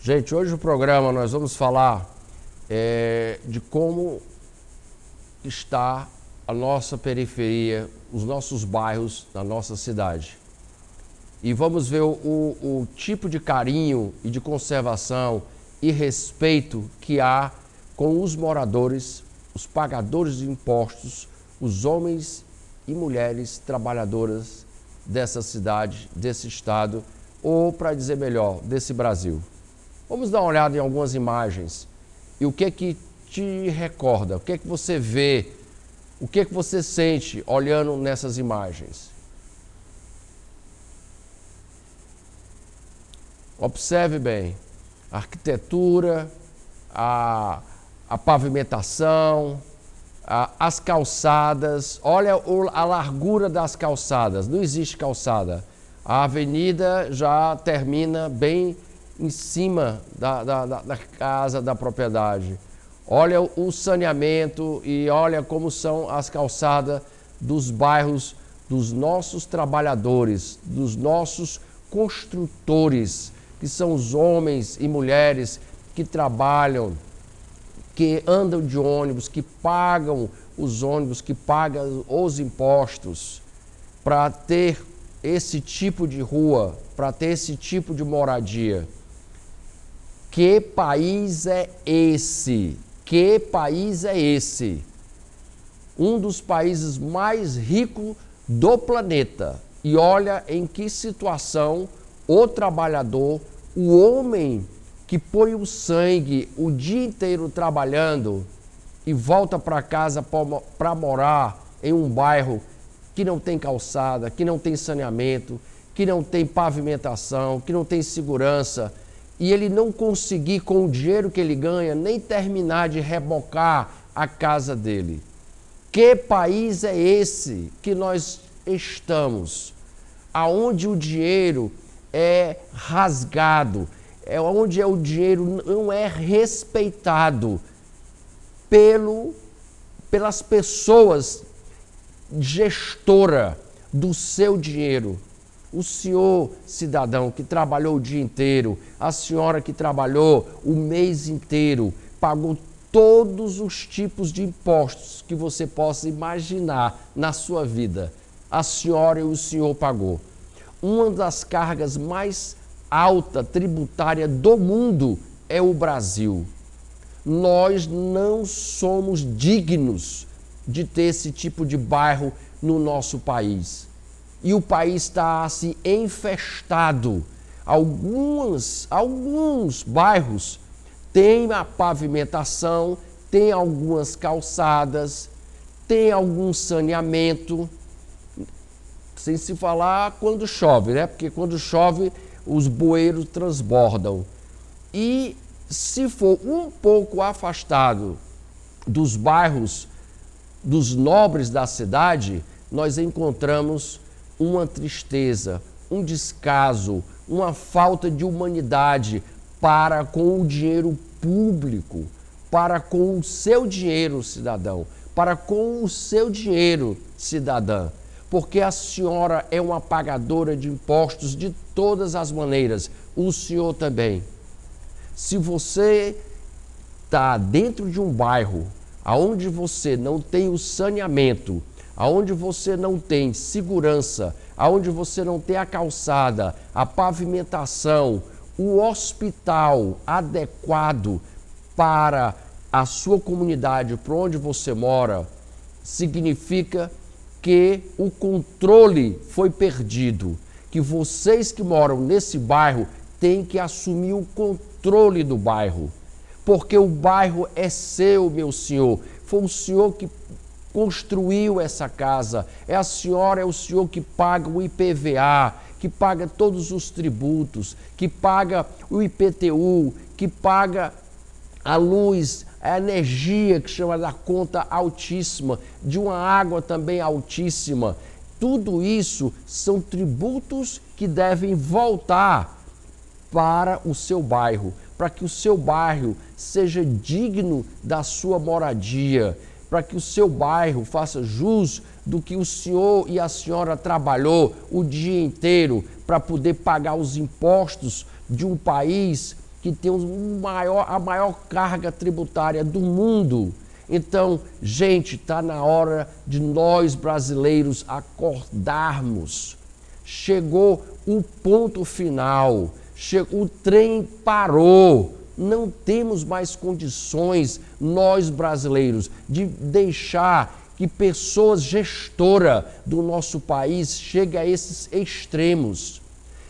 Gente, hoje no programa nós vamos falar de como está a nossa periferia, os nossos bairros na nossa cidade. E vamos ver o tipo de carinho e de conservação e respeito que há com os moradores, os pagadores de impostos, os homens e mulheres trabalhadoras dessa cidade, desse estado, ou, para dizer melhor, desse Brasil. Vamos dar uma olhada em algumas imagens e o que que te recorda, o que que você vê, o que que você sente olhando nessas imagens. Observe bem a arquitetura, a pavimentação, as calçadas. Olha a largura das calçadas, não existe calçada. A avenida já termina bem em cima da casa, da propriedade. Olha o saneamento e olha como são as calçadas dos bairros dos nossos trabalhadores, dos nossos construtores, que são os homens e mulheres que trabalham, que andam de ônibus, que pagam os ônibus, que pagam os impostos para ter esse tipo de rua, para ter esse tipo de moradia. Que país é esse? Que país é esse? Um dos países mais ricos do planeta. E olha em que situação o trabalhador, o homem que põe o sangue o dia inteiro trabalhando e volta para casa para morar em um bairro que não tem calçada, que não tem saneamento, que não tem pavimentação, que não tem segurança, e ele não conseguir, com o dinheiro que ele ganha, nem terminar de rebocar a casa dele. Que país é esse que nós estamos? Aonde o dinheiro é rasgado, onde o dinheiro não é respeitado pelas pessoas gestora do seu dinheiro. O senhor cidadão que trabalhou o dia inteiro, a senhora que trabalhou o mês inteiro, pagou todos os tipos de impostos que você possa imaginar na sua vida. A senhora e o senhor pagou. Uma das cargas mais altas tributárias do mundo é o Brasil. Nós não somos dignos de ter esse tipo de bairro no nosso país. E o país está assim infestado. Alguns bairros têm a pavimentação, tem algumas calçadas, tem algum saneamento, sem se falar quando chove, né? Porque quando chove os bueiros transbordam. E se for um pouco afastado dos bairros, dos nobres da cidade, nós encontramos uma tristeza, um descaso, uma falta de humanidade para com o dinheiro público, para com o seu dinheiro, cidadão, para com o seu dinheiro, cidadã. Porque a senhora é uma pagadora de impostos de todas as maneiras, o senhor também. Se você está dentro de um bairro onde você não tem o saneamento, onde você não tem segurança, onde você não tem a calçada, a pavimentação, o hospital adequado para a sua comunidade, para onde você mora, significa que o controle foi perdido, que vocês que moram nesse bairro têm que assumir o controle do bairro, porque o bairro é seu, meu senhor, foi o senhor que construiu essa casa, é a senhora, é o senhor que paga o IPVA, que paga todos os tributos, que paga o IPTU, que paga a luz, a energia que chama da conta altíssima, de uma água também altíssima. Tudo isso são tributos que devem voltar para o seu bairro, para que o seu bairro seja digno da sua moradia, para que o seu bairro faça jus do que o senhor e a senhora trabalhou o dia inteiro para poder pagar os impostos de um país que tem a maior carga tributária do mundo. Então, gente, está na hora de nós brasileiros acordarmos. Chegou o ponto final, o trem parou. Não temos mais condições, nós brasileiros, de deixar que pessoas gestoras do nosso país cheguem a esses extremos.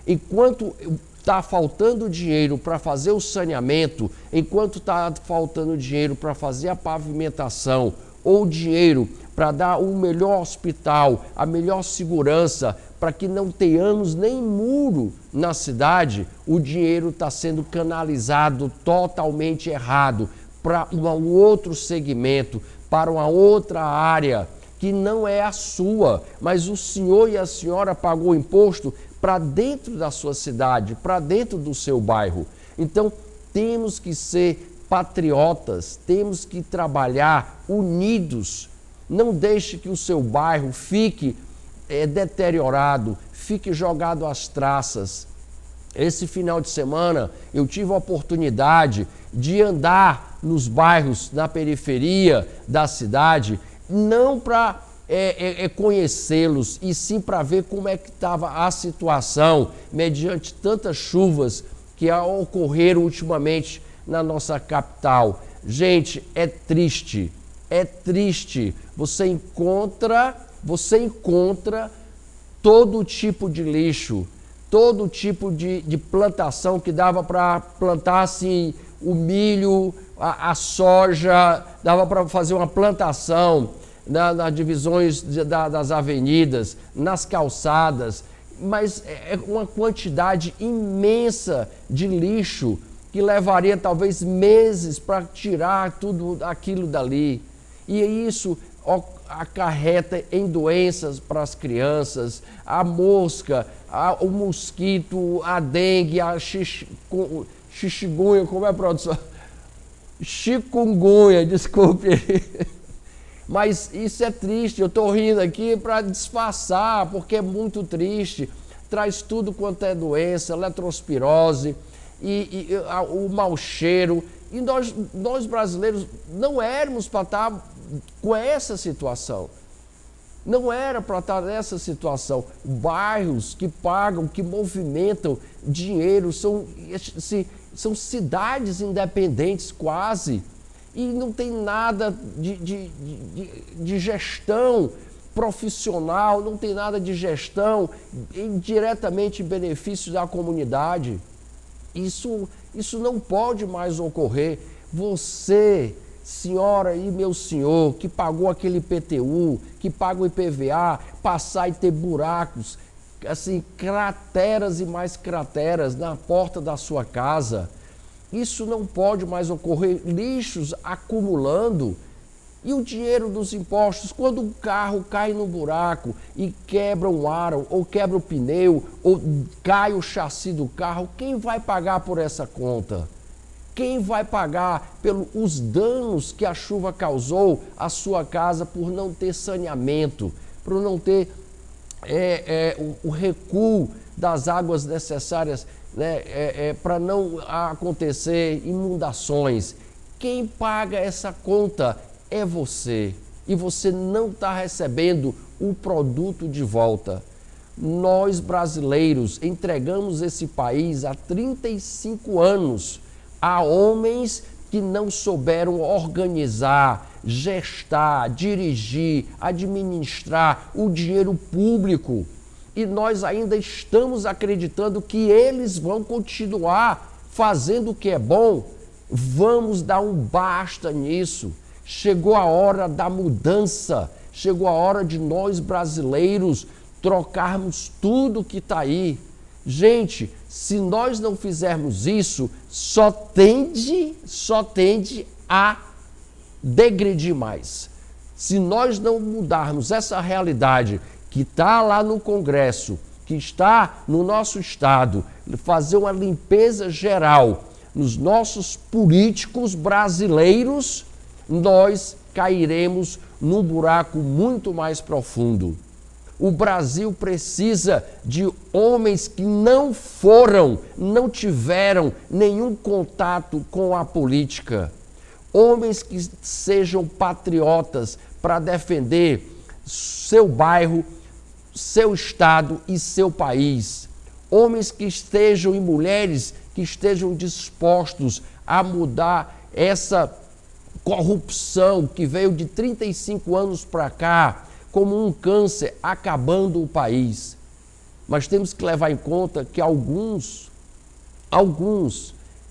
Enquanto está faltando dinheiro para fazer o saneamento, enquanto está faltando dinheiro para fazer a pavimentação, ou dinheiro para dar o melhor hospital, a melhor segurança, para que não tenhamos nem muro na cidade, o dinheiro está sendo canalizado totalmente errado para um outro segmento, para uma outra área que não é a sua, mas o senhor e a senhora pagou imposto para dentro da sua cidade, para dentro do seu bairro. Então, temos que ser patriotas, temos que trabalhar unidos. Não deixe que o seu bairro fique deteriorado, fique jogado às traças. Esse final de semana eu tive a oportunidade de andar nos bairros na periferia da cidade, não para conhecê-los, e sim para ver como é que estava a situação mediante tantas chuvas que ocorreram ultimamente na nossa capital. Gente, é triste. Você encontra todo tipo de lixo, todo tipo de plantação que dava para plantar assim, o milho, a soja, dava para fazer uma plantação nas divisões das avenidas, nas calçadas, mas é uma quantidade imensa de lixo que levaria talvez meses para tirar tudo aquilo dali. E isso acarreta em doenças para as crianças, a mosca, o mosquito, a dengue, a chikungunya, como é a produção? Chikungunya, desculpe. Mas isso é triste, eu estou rindo aqui para disfarçar, porque é muito triste. Traz tudo quanto é doença, leptospirose, e o mau cheiro. E nós brasileiros não éramos para estar com essa situação. Não era para estar nessa situação. Bairros que pagam, que movimentam dinheiro, são cidades independentes quase. E não tem nada de gestão profissional, não tem nada de gestão diretamente em benefício da comunidade. Isso não pode mais ocorrer. Você, senhora e meu senhor, que pagou aquele IPTU, que paga o IPVA, passar e ter buracos, assim, crateras e mais crateras na porta da sua casa. Isso não pode mais ocorrer, lixos acumulando. E o dinheiro dos impostos, quando o carro cai no buraco e quebra um aro, ou quebra o pneu, ou cai o chassi do carro, quem vai pagar por essa conta? Quem vai pagar pelos danos que a chuva causou à sua casa por não ter saneamento, por não ter o recuo das águas necessárias, né, para não acontecer inundações? Quem paga essa conta é você, e você não está recebendo o produto de volta. Nós brasileiros entregamos esse país há 35 anos a homens que não souberam organizar, gestar, dirigir, administrar o dinheiro público. E nós ainda estamos acreditando que eles vão continuar fazendo o que é bom. Vamos dar um basta nisso. Chegou a hora da mudança, chegou a hora de nós brasileiros trocarmos tudo que está aí. Gente, se nós não fizermos isso, só tende a degredir mais. Se nós não mudarmos essa realidade que está lá no Congresso, que está no nosso estado, fazer uma limpeza geral nos nossos políticos brasileiros, nós cairemos num buraco muito mais profundo. O Brasil precisa de homens que não tiveram nenhum contato com a política. Homens que sejam patriotas para defender seu bairro, seu estado e seu país. Homens que estejam e mulheres que estejam dispostos a mudar essa corrupção que veio de 35 anos para cá, como um câncer acabando o país. Mas temos que levar em conta que alguns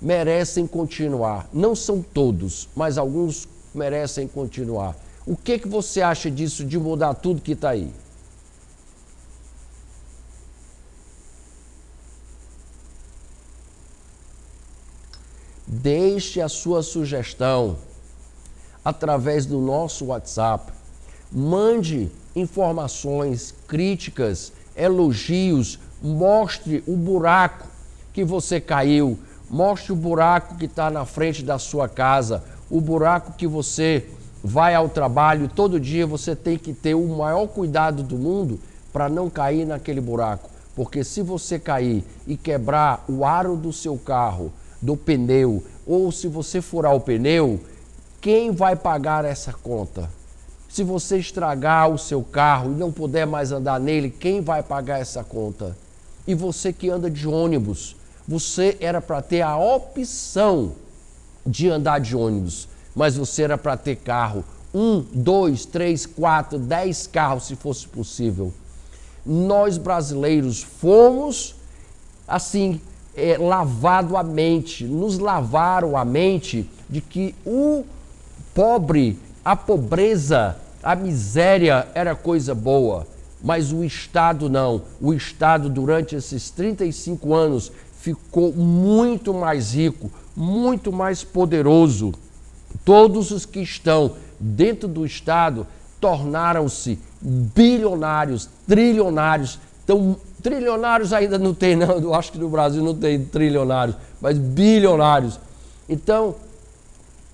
merecem continuar. Não são todos, mas alguns merecem continuar. O que você acha disso, de mudar tudo que está aí? Deixe a sua sugestão através do nosso WhatsApp. Mande informações, críticas, elogios, mostre o buraco que você caiu, mostre o buraco que está na frente da sua casa, o buraco que você vai ao trabalho, todo dia você tem que ter o maior cuidado do mundo para não cair naquele buraco, porque se você cair e quebrar o aro do seu carro, do pneu, ou se você furar o pneu, quem vai pagar essa conta? Se você estragar o seu carro e não puder mais andar nele, quem vai pagar essa conta? E você que anda de ônibus, você era para ter a opção de andar de ônibus, mas você era para ter carro. 1, 2, 3, 4, 10 carros, se fosse possível. Nós brasileiros fomos, assim, lavado a mente, nos lavaram a mente de que o pobre, a pobreza, a miséria era coisa boa, mas o Estado não. O Estado, durante esses 35 anos, ficou muito mais rico, muito mais poderoso. Todos os que estão dentro do Estado tornaram-se bilionários, trilionários. Então, trilionários ainda não tem, não. Eu acho que no Brasil não tem trilionários, mas bilionários. Então,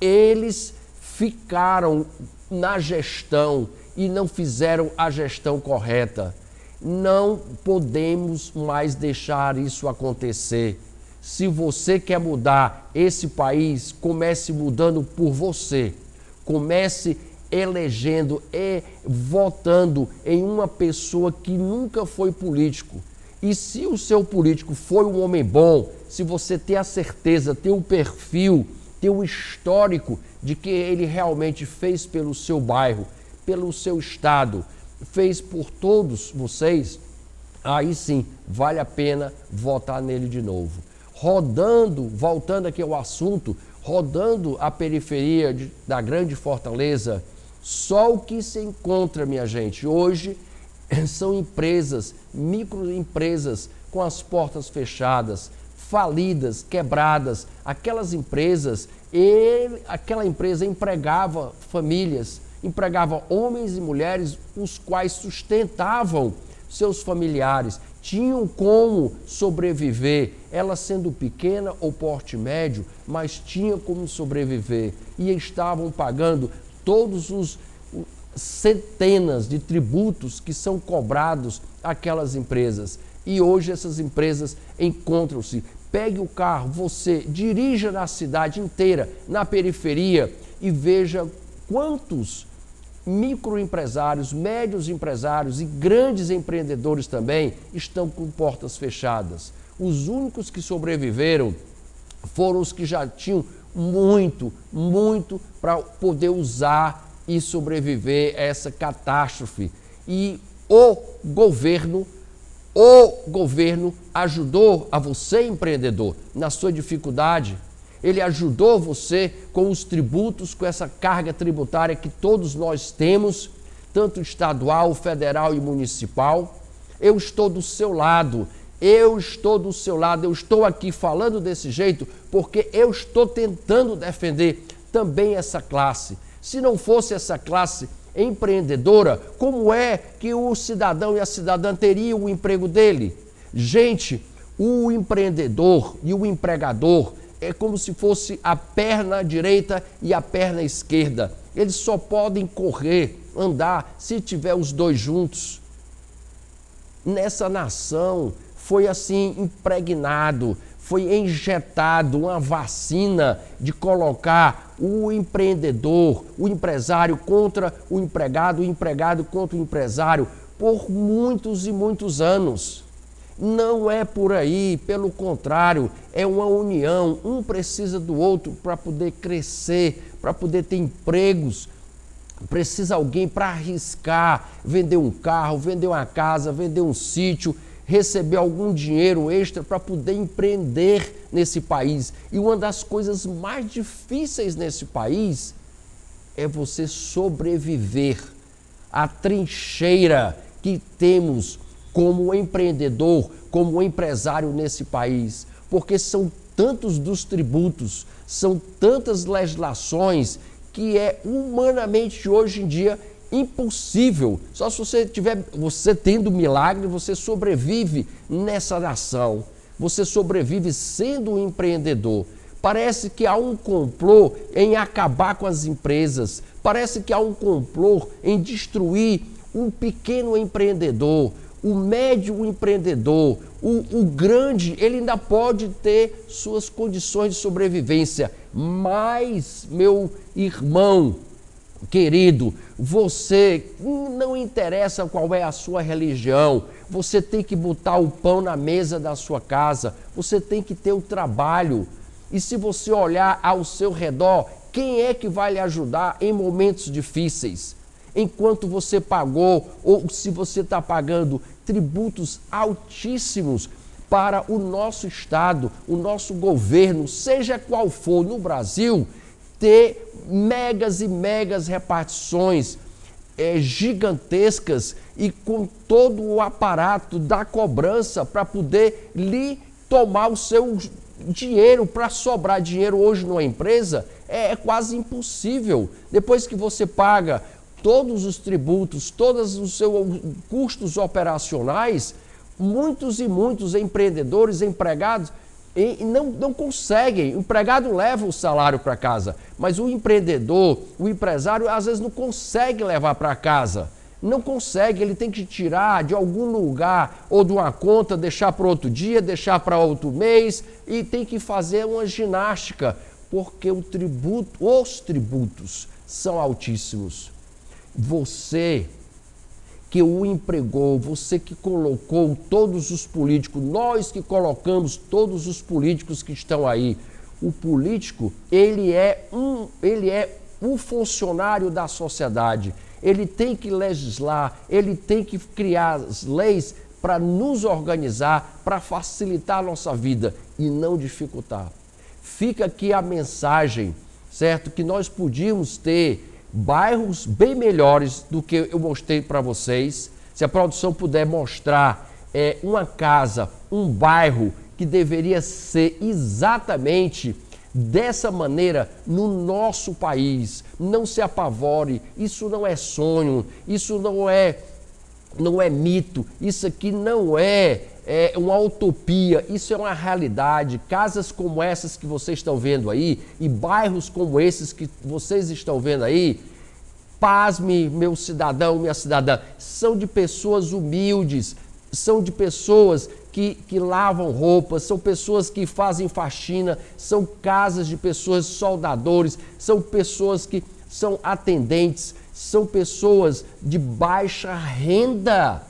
eles ficaram na gestão e não fizeram a gestão correta. Não podemos mais deixar isso acontecer. Se você quer mudar esse país, comece mudando por você. Comece elegendo e votando em uma pessoa que nunca foi político. E se o seu político foi um homem bom, se você tem a certeza, tem o perfil, tem o histórico de que ele realmente fez pelo seu bairro, pelo seu estado, fez por todos vocês, aí sim, vale a pena votar nele de novo. Voltando aqui ao assunto, rodando a periferia da grande Fortaleza, só o que se encontra, minha gente, hoje são empresas, microempresas com as portas fechadas, falidas, quebradas. Aquela empresa empregava famílias, empregava homens e mulheres, os quais sustentavam seus familiares, tinham como sobreviver, ela sendo pequena ou porte médio, mas tinha como sobreviver e estavam pagando todos os centenas de tributos que são cobrados àquelas empresas. E hoje essas empresas encontram-se. Pegue o carro, você dirija na cidade inteira, na periferia e veja quantos microempresários, médios empresários e grandes empreendedores também estão com portas fechadas. Os únicos que sobreviveram foram os que já tinham muito para poder usar e sobreviver a essa catástrofe. E o governo ajudou a você, empreendedor, na sua dificuldade. Ele ajudou você com os tributos, com essa carga tributária que todos nós temos, tanto estadual, federal e municipal. Eu estou do seu lado, eu estou aqui falando desse jeito porque eu estou tentando defender também essa classe. Se não fosse essa classe empreendedora, como é que o cidadão e a cidadã teriam o emprego dele? Gente, o empreendedor e o empregador é como se fosse a perna direita e a perna esquerda. Eles só podem correr, andar, se tiver os dois juntos. Nessa nação foi assim impregnado, foi injetado uma vacina de colocar o empreendedor, o empresário contra o empregado contra o empresário, por muitos e muitos anos. Não é por aí, pelo contrário, é uma união, um precisa do outro para poder crescer, para poder ter empregos. Precisa alguém para arriscar, vender um carro, vender uma casa, vender um sítio, receber algum dinheiro extra para poder empreender nesse país. E uma das coisas mais difíceis nesse país é você sobreviver à trincheira que temos como empreendedor, como empresário nesse país. Porque são tantos dos tributos, são tantas legislações que é humanamente hoje em dia impossível. Só se você tendo milagre, você sobrevive nessa nação. Você sobrevive sendo um empreendedor. Parece que há um complô em acabar com as empresas. Parece que há um complô em destruir um pequeno empreendedor, o médio empreendedor, o grande, ele ainda pode ter suas condições de sobrevivência. Mas, meu irmão querido, você não interessa qual é a sua religião, você tem que botar o pão na mesa da sua casa, você tem que ter o trabalho. E se você olhar ao seu redor, quem é que vai lhe ajudar em momentos difíceis? Enquanto você pagou, ou se você está pagando tributos altíssimos para o nosso Estado, o nosso governo, seja qual for no Brasil, ter megas e megas repartições gigantescas e com todo o aparato da cobrança para poder lhe tomar o seu dinheiro, para sobrar dinheiro hoje numa empresa, é quase impossível. Depois que você paga todos os tributos, todos os seus custos operacionais, muitos e muitos empreendedores, empregados, não conseguem. O empregado leva o salário para casa, mas o empreendedor, o empresário, às vezes não consegue levar para casa. Não consegue, ele tem que tirar de algum lugar ou de uma conta, deixar para outro dia, deixar para outro mês e tem que fazer uma ginástica, porque os tributos são altíssimos. Você que o empregou, você que colocou todos os políticos, nós que colocamos todos os políticos que estão aí. O político, ele é um funcionário da sociedade. Ele tem que legislar, ele tem que criar as leis para nos organizar, para facilitar a nossa vida e não dificultar. Fica aqui a mensagem, certo? Que nós podíamos ter bairros bem melhores do que eu mostrei para vocês. Se a produção puder mostrar uma casa, um bairro que deveria ser exatamente dessa maneira no nosso país. Não se apavore, isso não é sonho, isso não é mito, isso aqui não é uma utopia, isso é uma realidade. Casas como essas que vocês estão vendo aí e bairros como esses que vocês estão vendo aí, pasme, meu cidadão, minha cidadã, são de pessoas humildes, são de pessoas que lavam roupas, são pessoas que fazem faxina, são casas de pessoas soldadores, são pessoas que são atendentes, são pessoas de baixa renda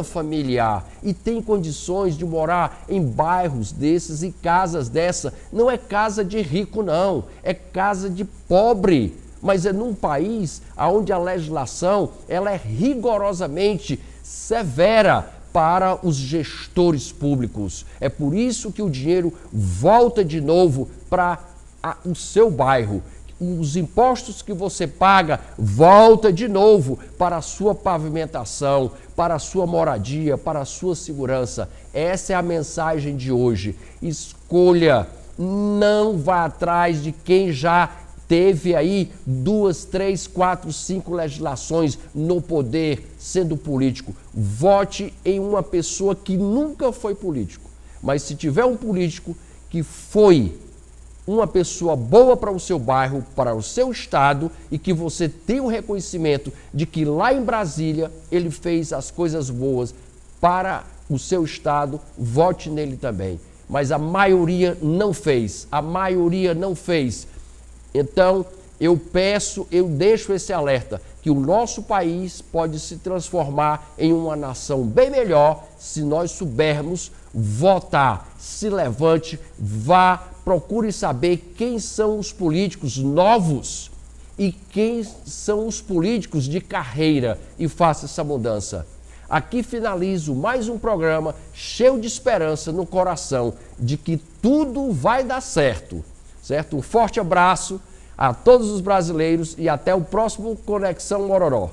familiar e tem condições de morar em bairros desses e casas dessa. Não é casa de rico não, é casa de pobre, mas é num país onde a legislação ela é rigorosamente severa para os gestores públicos. É por isso que o dinheiro volta de novo para o seu bairro. Os impostos que você paga volta de novo para a sua pavimentação, para a sua moradia, para a sua segurança. Essa é a mensagem de hoje. Escolha, não vá atrás de quem já teve aí 2, 3, 4, 5 legislações no poder sendo político. Vote em uma pessoa que nunca foi político. Mas se tiver um político que foi uma pessoa boa para o seu bairro, para o seu estado, e que você tem o reconhecimento de que lá em Brasília ele fez as coisas boas para o seu estado, vote nele também. Mas a maioria não fez, a maioria não fez. Então, eu deixo esse alerta, que o nosso país pode se transformar em uma nação bem melhor se nós soubermos votar. Se levante, vá, procure saber quem são os políticos novos e quem são os políticos de carreira e faça essa mudança. Aqui finalizo mais um programa cheio de esperança no coração de que tudo vai dar certo, certo? Um forte abraço a todos os brasileiros e até o próximo Conexão Mororó.